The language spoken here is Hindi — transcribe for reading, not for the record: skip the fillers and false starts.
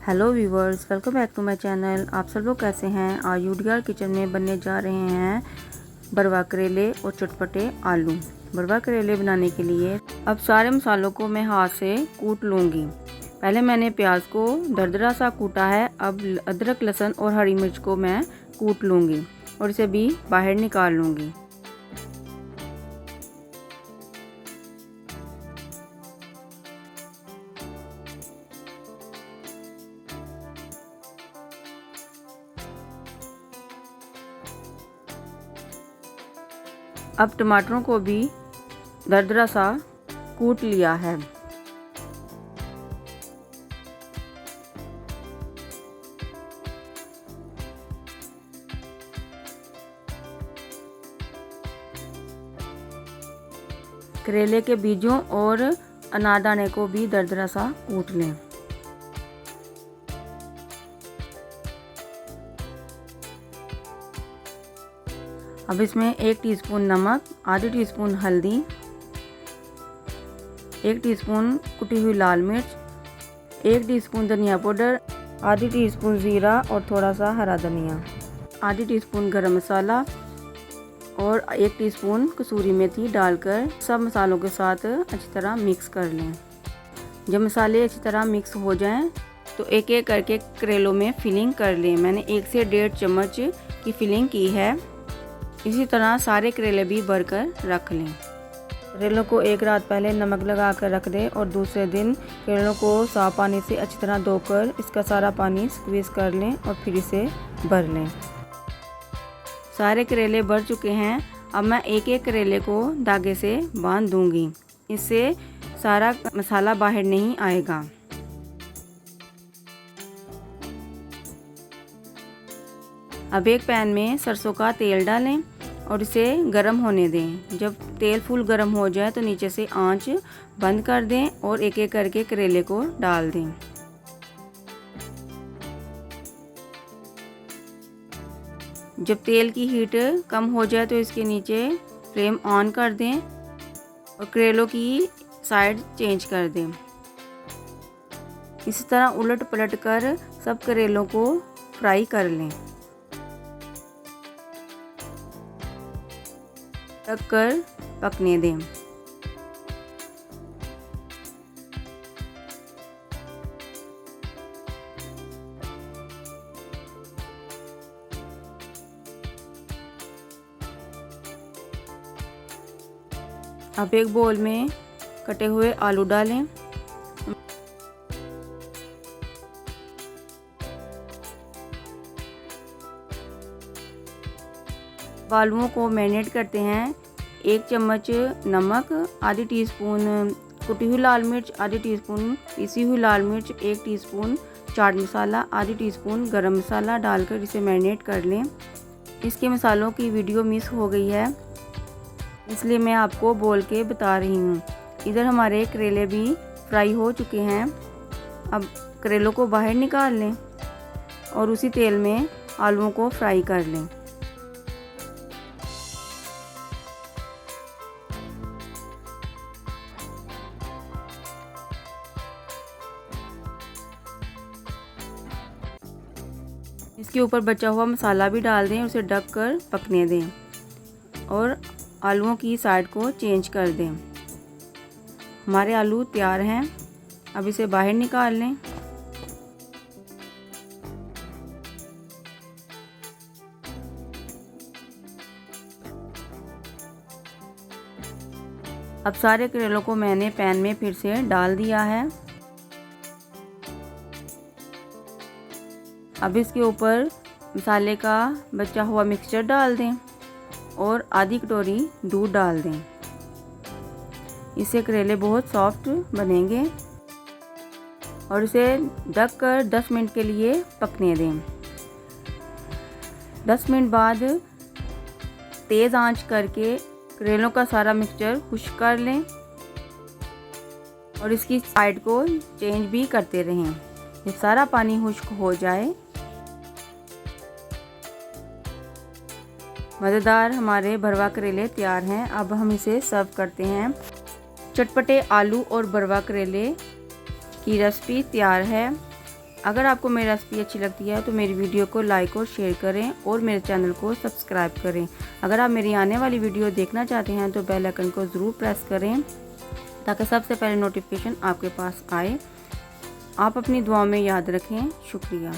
Hello viewers, welcome back to my channel. आप सब लोग कैसे हैं? आज यूडीआर किचन में बनने जा रहे हैं भरवा करेले और चटपटे आलू। भरवा करेले बनाने के लिए अब सारे मसालों को मैं हाथ से कूट लूँगी। पहले मैंने प्याज को दरदरा सा कूटा है। अब अदरक, लहसुन और हरी मिर्च को मैं कूट लूँगी और इसे भी बाहर निकाल लूँगी। अब टमाटरों को भी दरदरा सा कूट लिया है। करेले के बीजों और अनारदाने को भी दरदरा सा कूट लें। अब इसमें 1 टीस्पून नमक, आधी टीस्पून हल्दी, 1 टीस्पून कुटी हुई लाल मिर्च, 1 टीस्पून धनिया पाउडर, आधी टीस्पून ज़ीरा और थोड़ा सा हरा धनिया, आधी टीस्पून गरम मसाला और 1 टीस्पून कसूरी मेथी डालकर सब मसालों के साथ अच्छी तरह मिक्स कर लें। जब मसाले अच्छी तरह मिक्स हो जाएं तो एक एक करके करेलों में फिलिंग कर लें। मैंने 1 से 1.5 चम्मच की फिलिंग की है। इसी तरह सारे करेले भी भरकर रख लें। करेलों को एक रात पहले नमक लगा कर रख दें और दूसरे दिन करेलों को साफ पानी से अच्छी तरह धोकर इसका सारा पानी स्क्वीज़ कर लें और फिर इसे भर लें। सारे करेले भर चुके हैं। अब मैं एक एक करेले को धागे से बांध दूंगी। इससे सारा मसाला बाहर नहीं आएगा। अब एक पैन में सरसों का तेल डालें और इसे गर्म होने दें। जब तेल फुल गर्म हो जाए तो नीचे से आंच बंद कर दें और एक एक करके करेले को डाल दें। जब तेल की हीट कम हो जाए तो इसके नीचे फ्लेम ऑन कर दें और करेलों की साइड चेंज कर दें। इसी तरह उलट पलट कर सब करेलों को फ्राई कर लें। ढक कर पकने दें। अब एक बोल में कटे हुए आलू डालें। आलूओं को मैरिनेट करते हैं। 1 चम्मच नमक, आधी टीस्पून कुटी हुई लाल मिर्च, आधी टीस्पून पीसी हुई लाल मिर्च, 1 टीस्पून चाट मसाला, आधी टीस्पून गरम मसाला डालकर इसे मैरिनेट कर लें। इसके मसालों की वीडियो मिस हो गई है, इसलिए मैं आपको बोल के बता रही हूँ। इधर हमारे करेले भी फ्राई हो चुके हैं। अब करेलों को बाहर निकाल लें और उसी तेल में आलूओं को फ्राई कर लें। इसके ऊपर बचा हुआ मसाला भी डाल दें और उसे ढक कर पकने दें और आलूओं की साइड को चेंज कर दें। हमारे आलू तैयार हैं। अब इसे बाहर निकाल लें। अब सारे करेलों को मैंने पैन में फिर से डाल दिया है। अब इसके ऊपर मसाले का बचा हुआ मिक्सचर डाल दें और आधी कटोरी दूध डाल दें। इससे करेले बहुत सॉफ्ट बनेंगे और इसे ढक कर 10 मिनट के लिए पकने दें। 10 मिनट बाद तेज़ आंच करके करेलों का सारा मिक्सचर खुश्क कर लें और इसकी साइड को चेंज भी करते रहें। जब सारा पानी खुश्क हो जाए, मज़ेदार हमारे भरवा करेले तैयार हैं। अब हम इसे सर्व करते हैं। चटपटे आलू और भरवा करेले की रेसिपी तैयार है। अगर आपको मेरी रेसिपी अच्छी लगती है तो मेरी वीडियो को लाइक और शेयर करें और मेरे चैनल को सब्सक्राइब करें। अगर आप मेरी आने वाली वीडियो देखना चाहते हैं तो बेल आइकन को ज़रूर प्रेस करें ताकि सबसे पहले नोटिफिकेशन आपके पास आए। आप अपनी दुआओं में याद रखें। शुक्रिया।